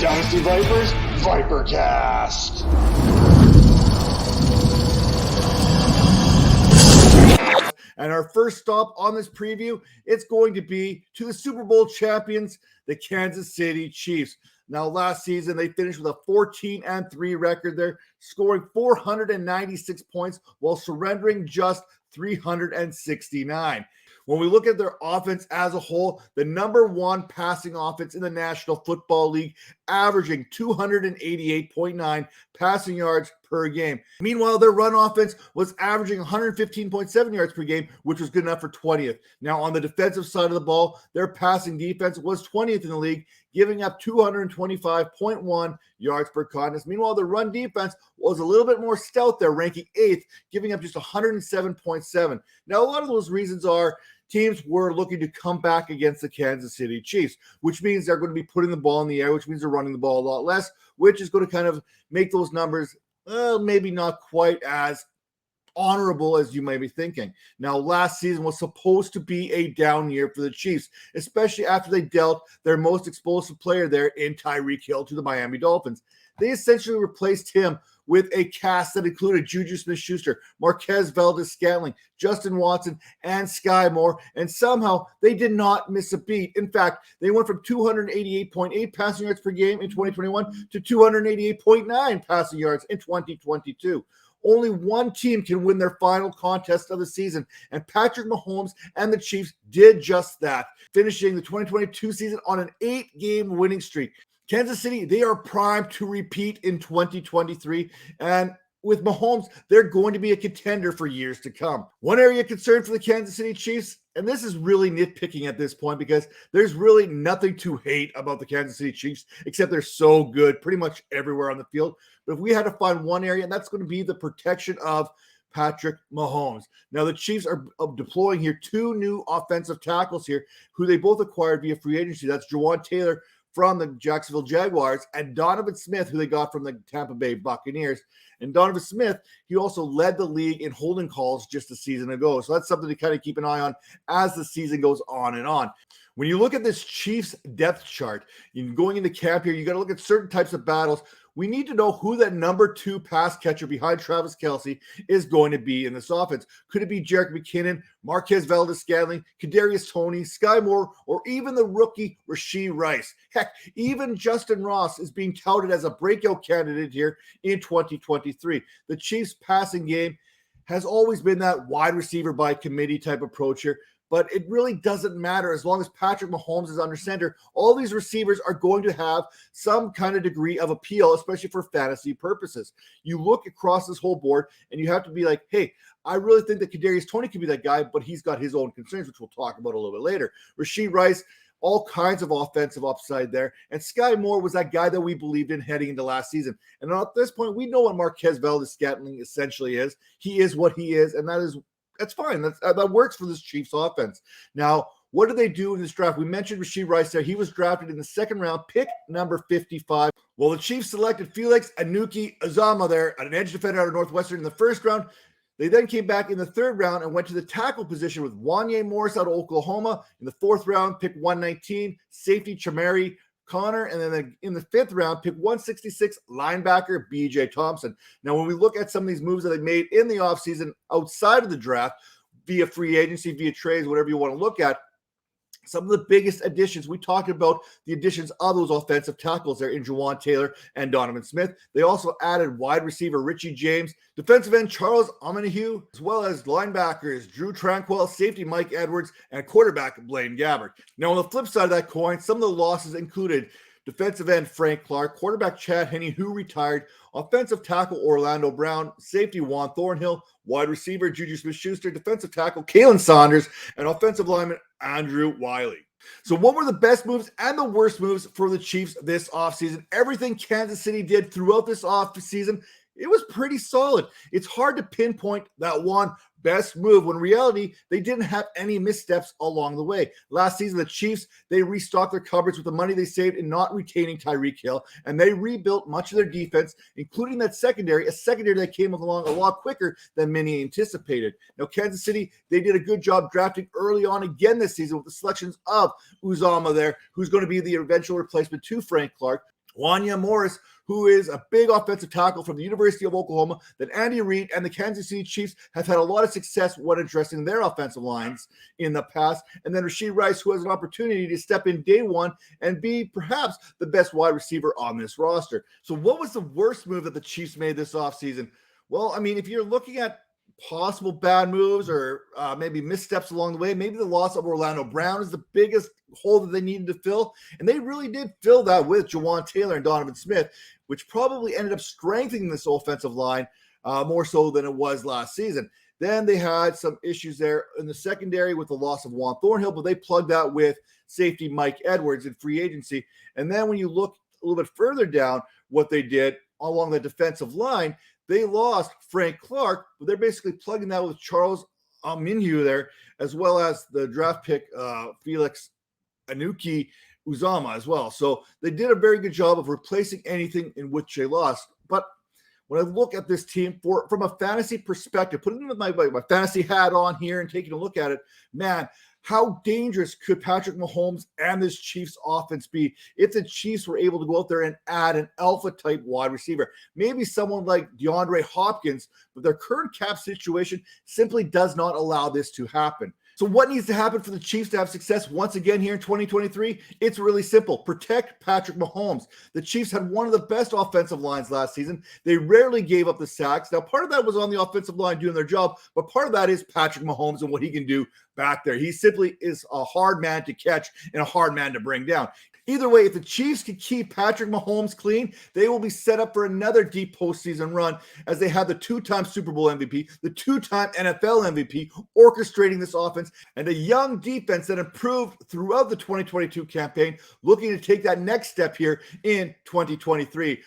Dynasty Vipers Vipercast. And our first stop on this preview, it's going to be to the Super Bowl champions, the Kansas City Chiefs. Now, last season, they finished with a 14-3 record there, scoring 496 points while surrendering just 369. When we look at their offense as a whole, the number one passing offense in the National Football League, averaging 288.9 passing yards per game. Meanwhile, their run offense was averaging 115.7 yards per game, which was good enough for 20th. Now, on the defensive side of the ball, their passing defense was 20th in the league, giving up 225.1 yards per contest. Meanwhile, the run defense was a little bit more stout there, ranking 8th, giving up just 107.7. Now, a lot of those reasons are teams were looking to come back against the Kansas City Chiefs, which means they're going to be putting the ball in the air, which means they're running the ball a lot less, which is going to kind of make those numbers maybe not quite as honorable as you may be thinking. Now, last season was supposed to be a down year for the Chiefs, especially after they dealt their most explosive player there in Tyreek Hill to the Miami Dolphins. They essentially replaced him with a cast that included Juju Smith-Schuster, Marquez Valdes Scantling, Justin Watson, and Skyy Moore, and somehow they did not miss a beat. In fact, they went from 288.8 passing yards per game in 2021 to 288.9 passing yards in 2022. Only one team can win their final contest of the season, and Patrick Mahomes and the Chiefs did just that, finishing the 2022 season on an 8-game winning streak. Kansas City, they are primed to repeat in 2023, and with Mahomes, they're going to be a contender for years to come. One area of concern for the Kansas City Chiefs, and this is really nitpicking at this point because there's really nothing to hate about the Kansas City Chiefs, except they're so good pretty much everywhere on the field. But if we had to find one area, and that's going to be the protection of Patrick Mahomes. Now, the Chiefs are deploying here 2 new offensive tackles here, who they both acquired via free agency. That's Juwan Taylor from the Jacksonville Jaguars and Donovan Smith, who they got from the Tampa Bay Buccaneers. And Donovan Smith, he also led the league in holding calls just a season ago. So that's something to kind of keep an eye on as the season goes on and on. When you look at this Chiefs depth chart, going into camp here, you got to look at certain types of battles. We need to know who that number 2 pass catcher behind Travis Kelce is going to be in this offense. Could it be Jerick McKinnon, Marquez Valdes Scantling, Kadarius Toney, Skyy Moore, or even the rookie Rashee Rice? Heck, even Justin Ross is being touted as a breakout candidate here in 2023. The Chiefs passing game has always been that wide receiver by committee type approach here. But it really doesn't matter as long as Patrick Mahomes is under center. All these receivers are going to have some kind of degree of appeal, especially for fantasy purposes. You look across this whole board, and you have to be like, hey, I really think that Kadarius Toney could be that guy, but he's got his own concerns, which we'll talk about a little bit later. Rashee Rice, all kinds of offensive upside there. And Skyy Moore was that guy that we believed in heading into last season. And at this point, we know what Marquez Valdes Scantling essentially is. He is what he is, and that's fine. That works for this Chiefs offense. Now, what did they do in this draft? We mentioned Rashee Rice there. He was drafted in the 2nd round, pick number 55. Well, the Chiefs selected Felix Anudike-Uzomah there, an edge defender out of Northwestern in the 1st round. They then came back in the 3rd round and went to the tackle position with Wanya Morris out of Oklahoma. In the 4th round, pick 119, safety Chamari Connor, and then in the 5th round, pick 166, linebacker B.J. Thompson. Now, when we look at some of these moves that they made in the offseason outside of the draft, via free agency, via trades, whatever you want to look at, some of the biggest additions, we talked about the additions of those offensive tackles there in Juwan Taylor and Donovan Smith. They also added wide receiver Richie James, defensive end Charles Omenihu, as well as linebackers Drew Tranquil, safety Mike Edwards, and quarterback Blaine Gabbert. Now, on the flip side of that coin, some of the losses included defensive end Frank Clark, quarterback Chad Henne, who retired, offensive tackle Orlando Brown, safety Juan Thornhill, wide receiver Juju Smith-Schuster, defensive tackle Kalen Saunders, and offensive lineman Andrew Wiley. So what were the best moves and the worst moves for the Chiefs this offseason? Everything Kansas City did throughout this offseason, it was pretty solid. It's hard to pinpoint that one best move when in reality they didn't have any missteps along the way. Last season, the Chiefs, they restocked their cupboards with the money they saved in not retaining Tyreek Hill, and they rebuilt much of their defense, including that secondary, a secondary that came along a lot quicker than many anticipated. Now, Kansas City, they did a good job drafting early on again this season with the selections of Uzomah there, who's going to be the eventual replacement to Frank Clark. Wanya Morris, who is a big offensive tackle from the University of Oklahoma, that Andy Reid and the Kansas City Chiefs have had a lot of success when addressing their offensive lines in the past. And then Rashee Rice, who has an opportunity to step in day one and be perhaps the best wide receiver on this roster. So what was the worst move that the Chiefs made this offseason? Well, I mean, if you're looking at possible bad moves or maybe missteps along the way, maybe the loss of Orlando Brown is the biggest hole that they needed to fill. And they really did fill that with Jawan Taylor and Donovan Smith, which probably ended up strengthening this offensive line more so than it was last season. Then they had some issues there in the secondary with the loss of Juan Thornhill, but they plugged that with safety Mike Edwards in free agency. And then when you look a little bit further down, what they did along the defensive line, they lost Frank Clark, but they're basically plugging that with Charles Omenihu there, as well as the draft pick Felix Anuki Uzama as well. So they did a very good job of replacing anything in which they lost. But when I look at this team from a fantasy perspective, putting my fantasy hat on here and taking a look at it, man, how dangerous could Patrick Mahomes and this Chiefs offense be if the Chiefs were able to go out there and add an alpha-type wide receiver? Maybe someone like DeAndre Hopkins, but their current cap situation simply does not allow this to happen. So what needs to happen for the Chiefs to have success once again here in 2023? It's really simple. Protect Patrick Mahomes. The Chiefs had one of the best offensive lines last season. They rarely gave up the sacks. Now, part of that was on the offensive line doing their job, but part of that is Patrick Mahomes and what he can do back there. He simply is a hard man to catch and a hard man to bring down. Either way, if the Chiefs can keep Patrick Mahomes clean, they will be set up for another deep postseason run as they have the two-time Super Bowl MVP, the two-time NFL MVP orchestrating this offense, and a young defense that improved throughout the 2022 campaign, looking to take that next step here in 2023.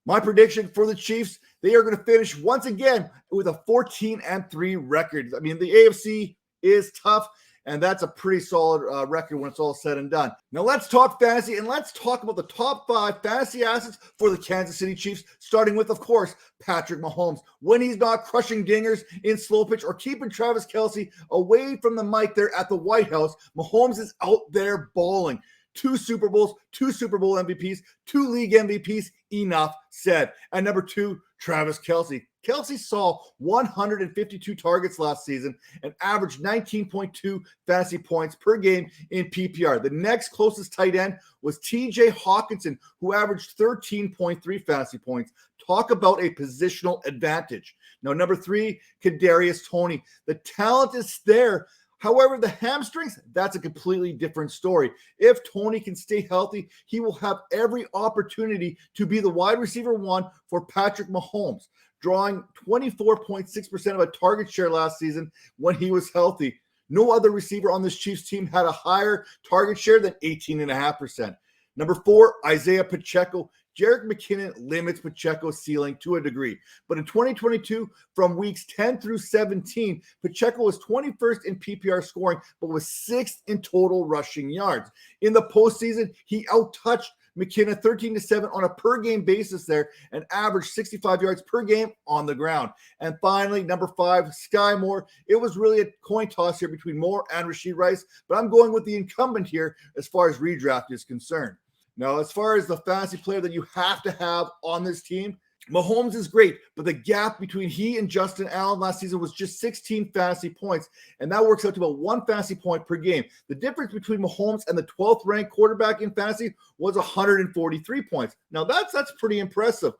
My prediction for the Chiefs, they are going to finish once again with a 14-3 record. I mean, the AFC is tough, and that's a pretty solid record when it's all said and done. Now let's talk fantasy, and let's talk about the top 5 fantasy assets for the Kansas City Chiefs, starting with, of course, Patrick Mahomes. When he's not crushing dingers in slow pitch or keeping Travis Kelce away from the mic there at the White House, Mahomes is out there balling. 2 Super Bowls, 2 Super Bowl MVPs, 2 league MVPs, enough said. And number 2, Travis Kelce. Kelce saw 152 targets last season and averaged 19.2 fantasy points per game in PPR. The next closest tight end was TJ Hawkinson, who averaged 13.3 fantasy points. Talk about a positional advantage. Now, number 3, Kadarius Toney. The talent is there. However, the hamstrings, that's a completely different story. If Toney can stay healthy, he will have every opportunity to be the wide receiver 1 for Patrick Mahomes, drawing 24.6% of a target share last season when he was healthy. No other receiver on this Chiefs team had a higher target share than 18.5%. Number 4, Isaiah Pacheco. Jerick McKinnon limits Pacheco's ceiling to a degree. But in 2022, from weeks 10 through 17, Pacheco was 21st in PPR scoring, but was 6th in total rushing yards. In the postseason, he outtouched McKinnon 13-7 on a per-game basis there and averaged 65 yards per game on the ground. And finally, number 5, Skyy Moore. It was really a coin toss here between Moore and Rashee Rice, but I'm going with the incumbent here as far as redraft is concerned. Now, as far as the fantasy player that you have to have on this team, Mahomes is great, but the gap between he and Justin Allen last season was just 16 fantasy points, and that works out to about 1 fantasy point per game. The difference between Mahomes and the 12th ranked quarterback in fantasy was 143 points. Now, that's pretty impressive.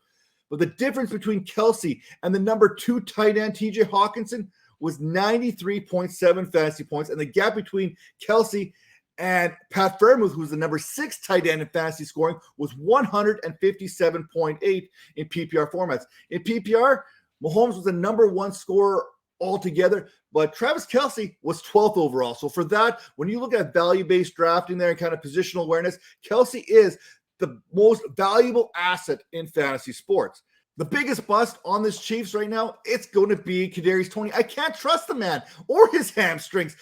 But the difference between Kelce and the number 2 tight end, TJ Hawkinson, was 93.7 fantasy points, and the gap between Kelce and Pat Freiermuth, who's the number 6 tight end in fantasy scoring, was 157.8 in PPR formats. In PPR, Mahomes was the number 1 scorer altogether, but Travis Kelce was 12th overall. So for that, when you look at value-based drafting there and kind of positional awareness, Kelce is the most valuable asset in fantasy sports. The biggest bust on this Chiefs right now, it's going to be Kadarius Toney. I can't trust the man or his hamstrings.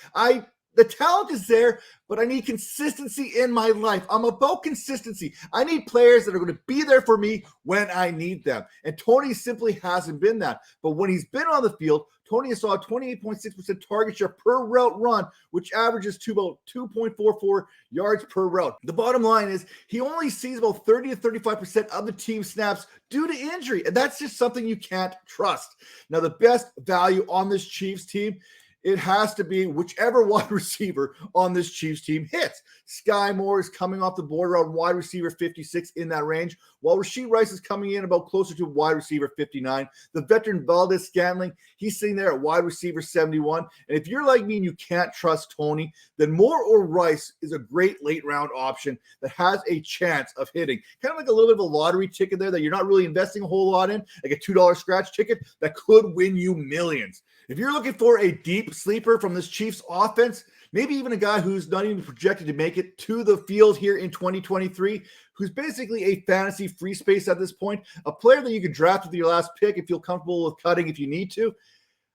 The talent is there, but I need consistency in my life. I'm about consistency. I need players that are going to be there for me when I need them. And Tony simply hasn't been that. But when he's been on the field, Tony has saw a 28.6% target share per route run, which averages to about 2.44 yards per route. The bottom line is he only sees about 30 to 35% of the team snaps due to injury. And that's just something you can't trust. Now, the best value on this Chiefs team, it has to be whichever wide receiver on this Chiefs team hits. Skyy Moore is coming off the board around wide receiver 56 in that range, while Rashee Rice is coming in about closer to wide receiver 59. The veteran Valdes Scantling, he's sitting there at wide receiver 71. And if you're like me and you can't trust Tony, then Moore or Rice is a great late round option that has a chance of hitting. Kind of like a little bit of a lottery ticket there that you're not really investing a whole lot in, like a $2 scratch ticket that could win you millions. If you're looking for a deep sleeper from this Chiefs offense, maybe even a guy who's not even projected to make it to the field here in 2023, who's basically a fantasy free space at this point, a player that you can draft with your last pick if you're comfortable with cutting if you need to.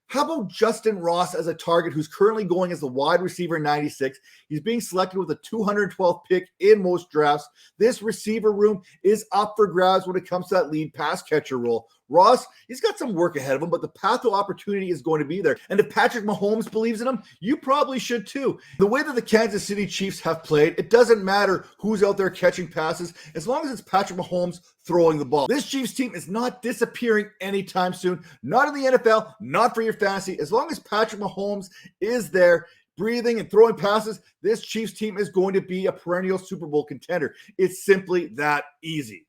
How about Justin Ross as a target who's currently going as the wide receiver 96? He's being selected with a 212th pick in most drafts. This receiver room is up for grabs when it comes to that lead pass catcher role. Ross, he's got some work ahead of him, but the path to opportunity is going to be there. And if Patrick Mahomes believes in him, you probably should too. The way that the Kansas City Chiefs have played, it doesn't matter who's out there catching passes, as long as it's Patrick Mahomes throwing the ball. This Chiefs team is not disappearing anytime soon. Not in the NFL, not for your fantasy. As long as Patrick Mahomes is there, breathing and throwing passes, this Chiefs team is going to be a perennial Super Bowl contender. It's simply that easy.